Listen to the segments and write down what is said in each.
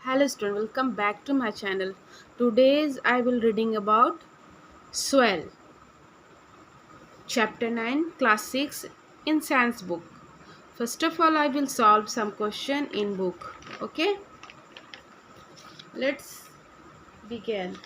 Hello student, welcome back to my channel. Today's I will reading about swell, chapter 9, class 6 in science book. First of all, I will solve some question in book. Okay, let's begin.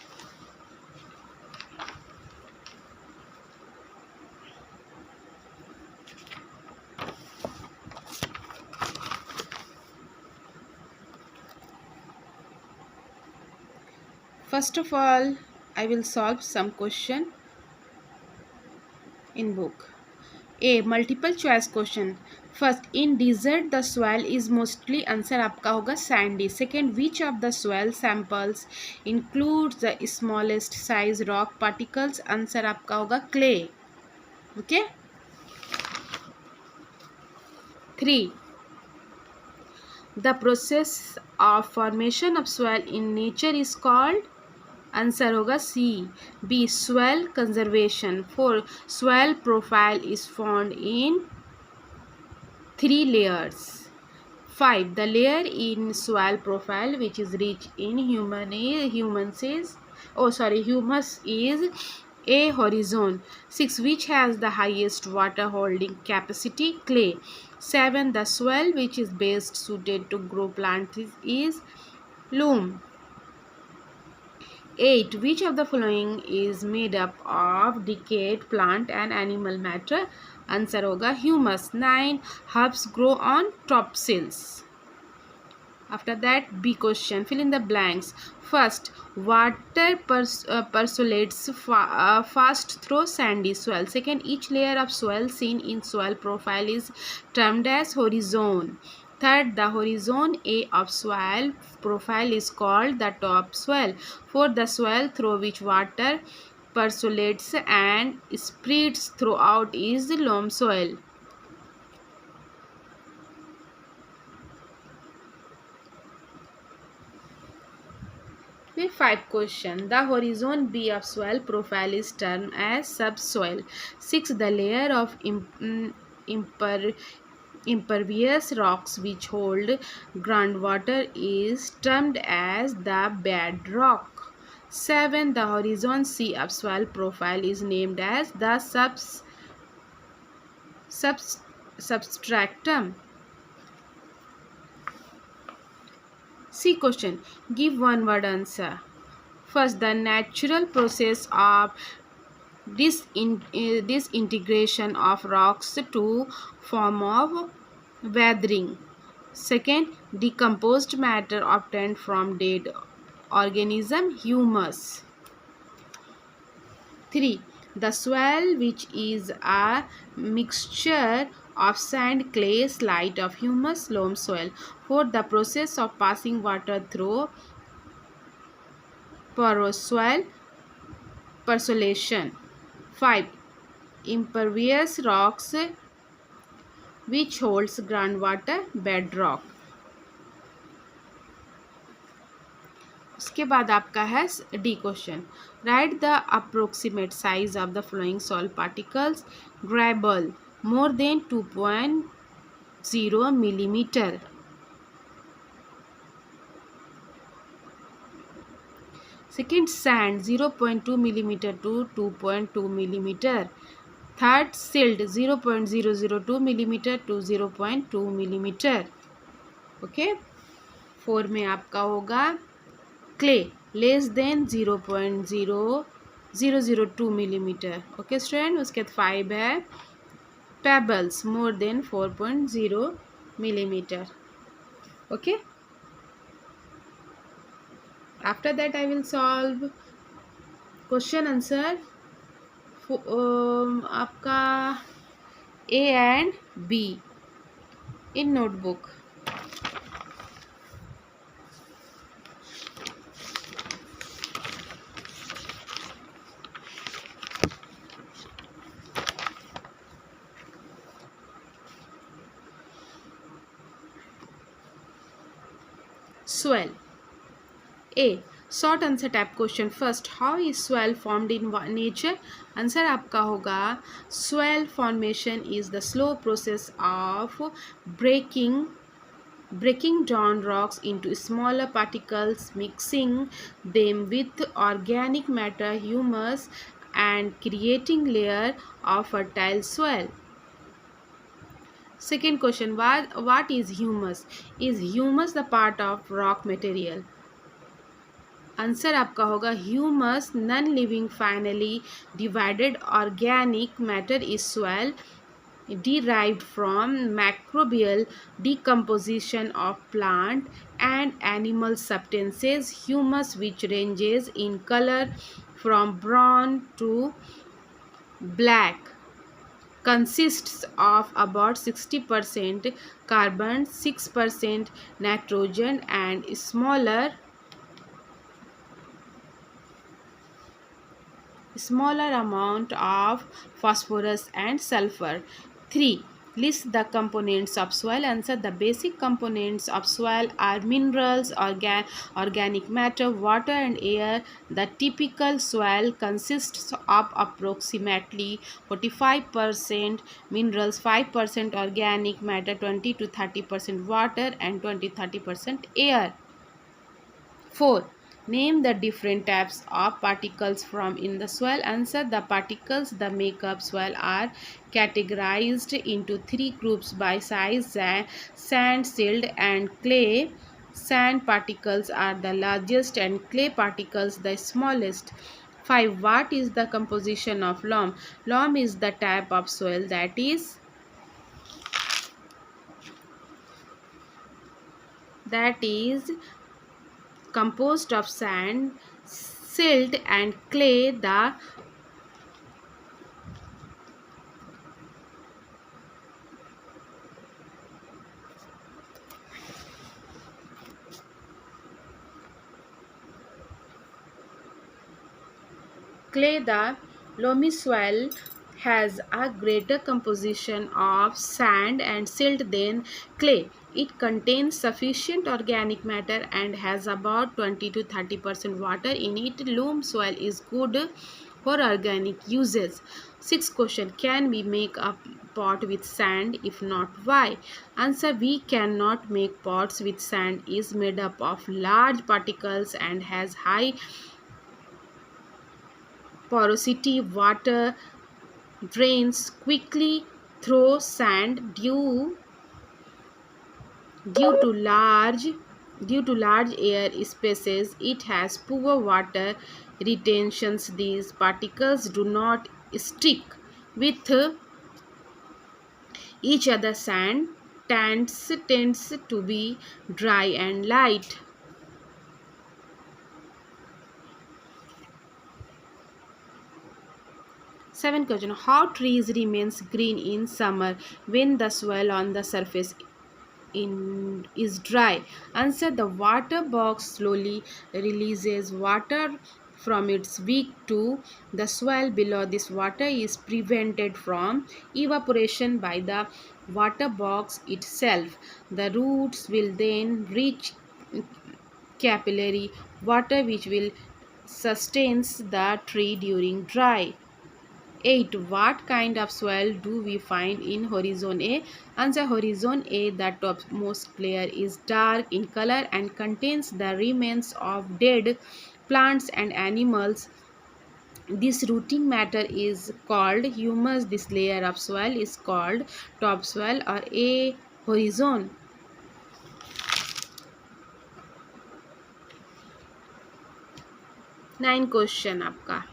First of all, I will solve some question in book. A multiple choice question. First, in desert the soil is mostly answer आपका होगा sandy. Second, which of the soil samples includes the smallest size rock particles? Answer आपका होगा clay. Okay. 3. The process of formation of soil in nature is called? Answer होगा C. B. Soil conservation. 4. Soil profile is found in 3 layers. 5. The layer in soil profile which is rich in humus is A. Horizon. 6. Which has the highest water holding capacity? Clay. 7. The soil which is best suited to grow plants is loam. 8. Which of the following is made up of decayed plant and animal matter? Answer होगा humus. 9. Herbs grow on topsoils. After that, B question. Fill in the blanks. First, water percolates fast through sandy soil. Second, each layer of soil seen in soil profile is termed as horizon. Third, the horizon A of soil profile is called the topsoil. Fourth, the soil through which water percolates and spreads throughout is the loam soil. With 5 question. The horizon B of soil profile is termed as subsoil. 6. The layer of impervious rocks which hold groundwater is termed as the bedrock. 7. The horizon C of soil profile is named as the substratum. C question. Give one word answer. First, the natural process of disintegration of rocks to form of weathering. Second, decomposed matter obtained from dead organism, humus. 3. The soil which is a mixture of sand, clay, slate of humus, loam soil. 4. The process of passing water through porous soil, percolation. 5. Impervious rocks which holds groundwater, bedrock. उसके बाद आपका है D question. Right the approximate size of the flowing soil particles. Gravel more than 2.0 millimeter. Second, sand 0.2 millimeter to 2.2 millimeter. Third, silt 0.002 millimeter to 0.2 millimeter. Okay. 4 में आपका होगा clay less than 0.0002 millimeter. Okay student. उसके बाद 5 है pebbles more than 4.0 millimeter. Okay. After that I will solve question answer आपका A and B in notebook. Swell. A. Short answer type question. First, how is swell formed in nature? Answer आपका होगा swell formation is the slow process of breaking breaking down rocks into smaller particles, mixing them with organic matter, humus, and creating layer of fertile soil. Second question, what is humus? Is humus the part of rock material? Answer आपका होगा humus non living finally divided organic matter is soil derived from microbial decomposition of plant and animal substances. Humus, which ranges in color from brown to black, consists of about 60% carbon, 6% nitrogen, and smaller amount of phosphorus and sulfur. 3. List the components of soil. Answer. The basic components of soil are minerals, organic matter, water, and air. The typical soil consists of approximately 45% minerals, 5% organic matter, 20 to 30% water, and 20-30% air. 4. Name the different types of particles from in the soil. Answer. The particles that make up soil are categorized into three groups by size: sand, silt, and clay. Sand particles are the largest and clay particles the smallest. 5. What is the composition of loam? Loam is the type of soil that is composed of sand, silt, and clay. The loamy soil has a greater composition of sand and silt than clay. It contains sufficient organic matter and has about 20 to 30% water in it. Loam soil is good for organic uses. Sixth question, can we make a pot with sand? If not, why? Answer, we cannot make pots with sand. It is made up of large particles and has high porosity. Water drains quickly through sand due to large air spaces. It has poor water retentions. These particles do not stick with each other. Sand tends to be dry and light. Seventh question, how trees remains green in summer when the soil on the surface is dry? Answer, the water box slowly releases water from its wick to the soil below. This water is prevented from evaporation by the water box itself. The roots will then reach capillary water which will sustains the tree during dry. 8. What kind of soil do we find in horizon A? Answer, horizon A, the topmost layer is dark in color and contains the remains of dead plants and animals. This rooting matter is called humus. This layer of soil is called topsoil or a horizon. 9 question आपका,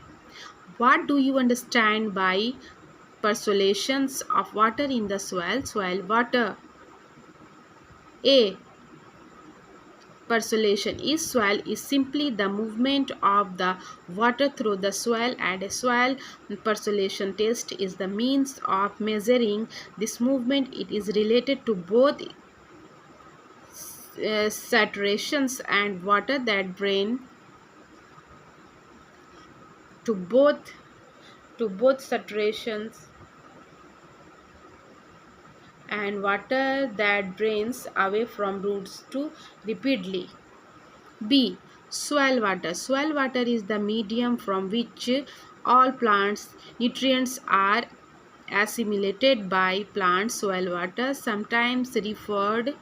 what do you understand by percolations of water in the soil? Soil water. A. Percolation is soil is simply the movement of the water through the soil, and a soil percolation test is the means of measuring this movement. It is related to both saturations and water that drain to both saturations and water that drains away from roots too rapidly. B. Soil water. Soil water is the medium from which all plants nutrients are assimilated by plants. Soil water, sometimes referred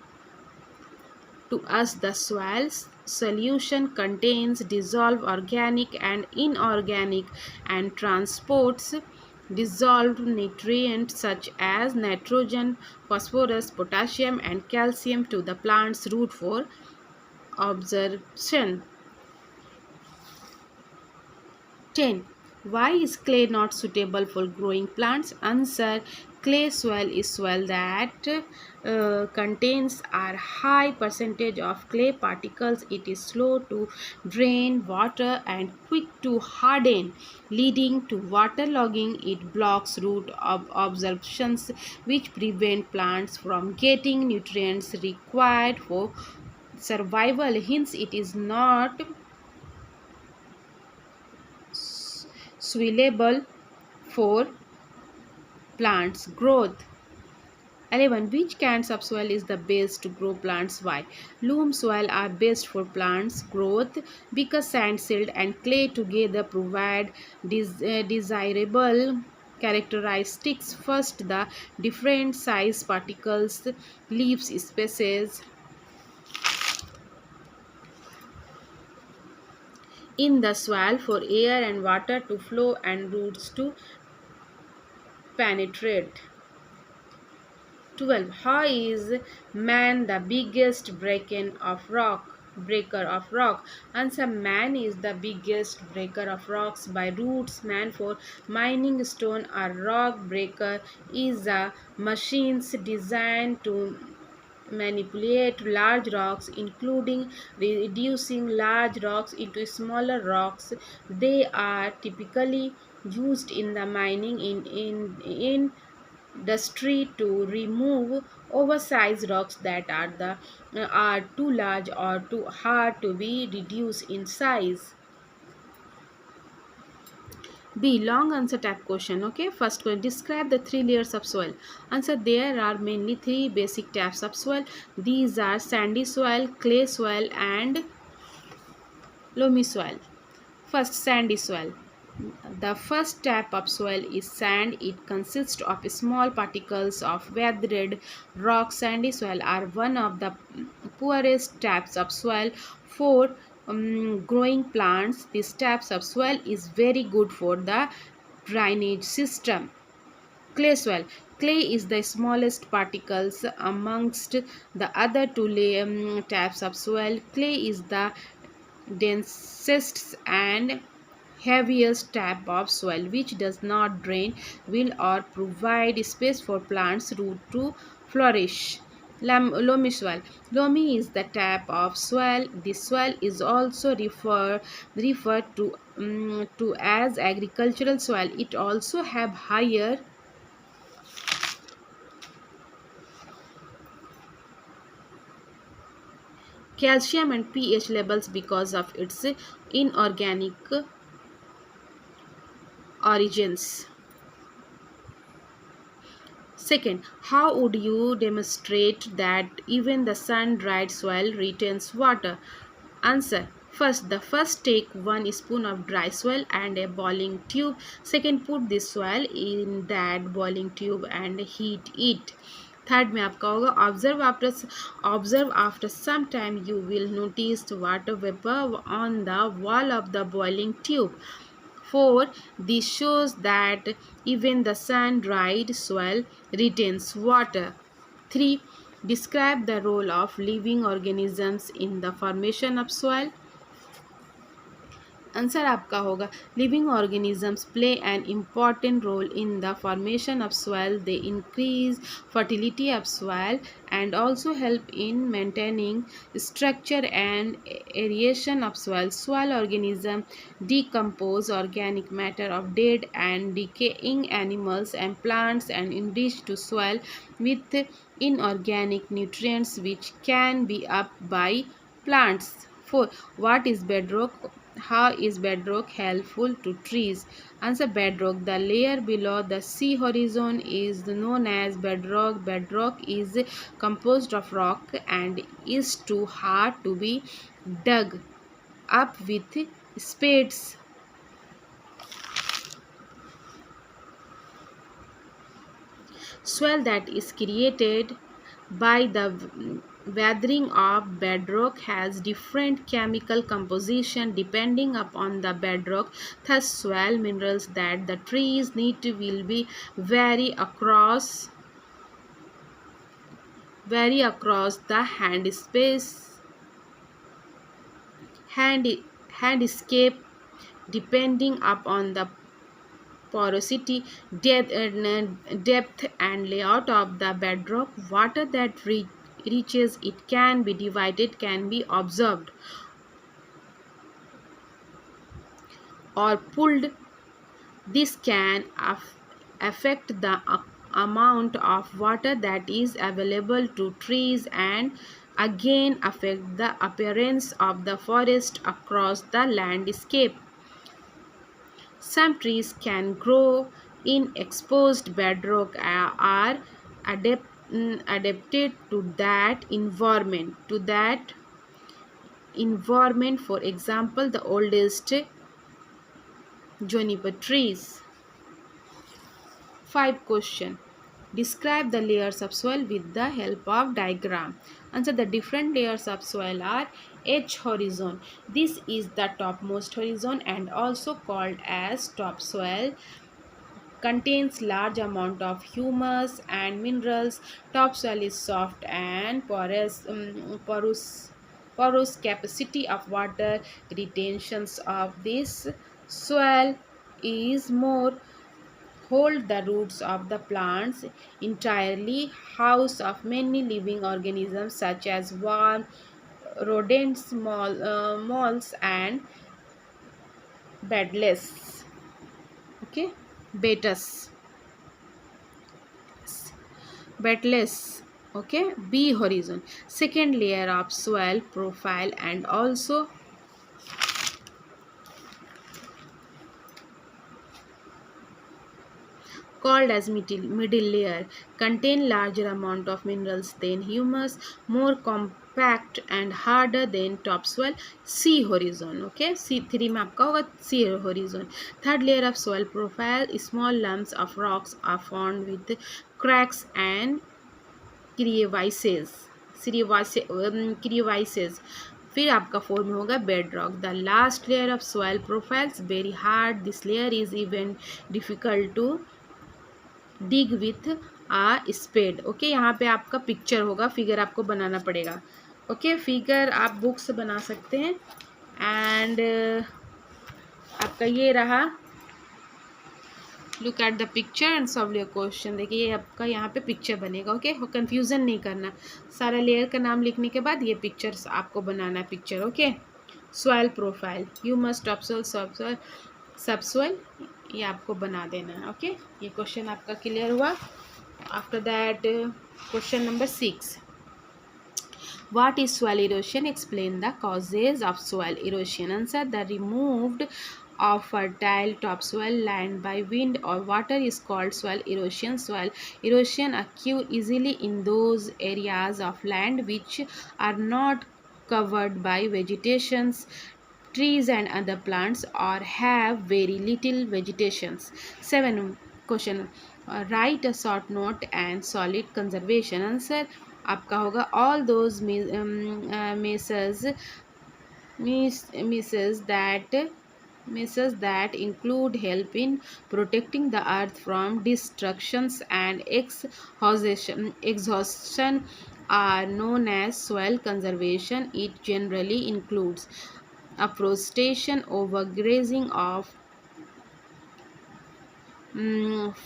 To us, the soil solution contains dissolved organic and inorganic and transports dissolved nutrients such as nitrogen, phosphorus, potassium, and calcium to the plant's root for absorption. 10. Why is clay not suitable for growing plants? Answer. Clay soil is soil that contains a high percentage of clay particles. It is slow to drain water and quick to harden, leading to waterlogging. It blocks root absorptions, which prevent plants from getting nutrients required for survival. Hence, it is not suitable for plants growth. 11. Which kind of soil is the best to grow plants? Why? Loam soil are best for plants growth because sand, silt, and clay together provide desirable characteristics. First, the different size particles, leaves spaces in the soil for air and water to flow and roots to penetrate. 12. How is man the biggest breaker of rock? Answer. Man is the biggest breaker of rocks by roots. Man for mining stone or rock breaker is a machines designed to manipulate large rocks, including reducing large rocks into smaller rocks. They are typically used in the mining in industry to remove oversized rocks that are too large or too hard to be reduced in size. B. Long answer type question. Okay. First question. Describe the three layers of soil. Answer. There are mainly three basic types of soil. These are sandy soil, clay soil, and loamy soil. First, sandy soil. The first type of soil is sand. It consists of small particles of weathered rock. Sandy soil are one of the poorest types of soil for growing plants. This types of soil is very good for the drainage system. Clay soil. Clay is the smallest particles amongst the other two types of soil. Clay is the densest and heaviest type of soil which does not drain well or provide space for plants root to flourish. Loamy soil. Loamy is the type of soil. This soil is also referred to as agricultural soil. It also have higher calcium and pH levels because of its inorganic origins. Second, how would you demonstrate that even the sun-dried soil retains water? Answer. First, take 1 spoon of dry soil and a boiling tube. Second, put this soil in that boiling tube and heat it. Third में आपका होगा observe after some time you will notice water vapour on the wall of the boiling tube. 4. This shows that even the sun-dried soil retains water. 3. Describe the role of living organisms in the formation of soil. Answer आपका होगा living organisms play an important role in the formation of soil. They increase fertility of soil and also help in maintaining structure and aeration of soil. Soil organisms decompose organic matter of dead and decaying animals and plants and enrich to soil with inorganic nutrients which can be up by plants. 4. What is bedrock? How is bedrock helpful to trees? Answer. Bedrock, the layer below the sea horizon, is known as bedrock. Bedrock is composed of rock and is too hard to be dug up with spades. Soil that is created by the weathering of bedrock has different chemical composition depending upon the bedrock. Thus soil minerals that the trees need to will be vary across the hand handscape depending upon the porosity, depth and layout of the bedrock. Water that reaches it can be divided, can be absorbed or pulled. This can affect the amount of water that is available to trees and again affect the appearance of the forest across the landscape. Some trees can grow in exposed bedrock are adapted to that environment. For example, the oldest juniper trees. 5 question. Describe the layers of soil with the help of diagram. Answer. The different layers of soil are H horizon. This is the topmost horizon and also called as topsoil. Contains large amount of humus and minerals. Topsoil is soft and porous capacity of water retentions of this soil is more. Hold the roots of the plants entirely. House of many living organisms such as worms, rodents, moles and beetles. Okay, beetles. Betless. Okay, B horizon. Second layer of soil profile and also called as middle layer, contain larger amount of minerals than humus, more compact and harder than topsoil. C horizon. Okay, C3 में आपका होगा C horizon. Third layer of soil profile, small lumps of rocks are found with cracks and क्रिएवाइसेस. फिर आपका four में होगा bedrock. The last layer of soil profiles very hard. This layer is even difficult to dig with a spade. Okay, यहाँ पे आपका picture होगा, figure आपको बनाना पड़ेगा. ओके, फिगर आप बुक से बना सकते हैं. एंड आपका ये रहा. Look at the picture and solve your question. देखिए ये आपका यहाँ पे पिक्चर बनेगा. ओके, कंफ्यूजन नहीं करना. सारा लेयर का नाम लिखने के बाद ये पिक्चर्स आपको बनाना है picture. Okay, soil profile, humus, topsoil, subsoil, ये आपको बना देना है. ओके, ये क्वेश्चन आपका क्लियर हुआ. After that question number 6. What is soil erosion? Explain the causes of soil erosion. Answer. The removed of fertile topsoil land by wind or water is called soil erosion. Soil erosion occurs easily in those areas of land which are not covered by vegetations, trees and other plants, or have very little vegetations. 7 question. Write a short note and solid conservation. Answer आपका होगा all those measures that include help in protecting the earth from destructions and exhaustion are known as soil conservation. It generally includes afforestation, overgrazing of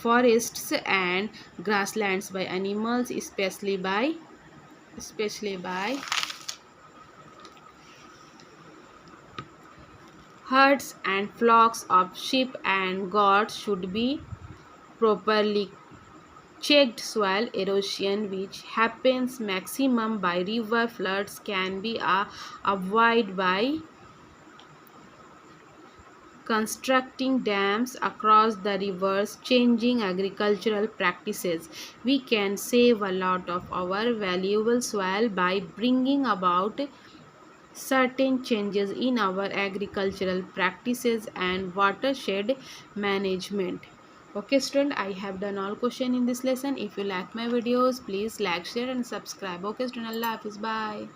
forests and grasslands by animals, especially by herds and flocks of sheep and goats should be properly checked. Soil erosion, which happens maximum by river floods, can be avoided by constructing dams across the rivers, changing agricultural practices. We can save a lot of our valuable soil by bringing about certain changes in our agricultural practices and watershed management. Okay student, I have done all question in this lesson. If you like my videos, please like, share and subscribe. Okay student, Allah Hafiz, bye.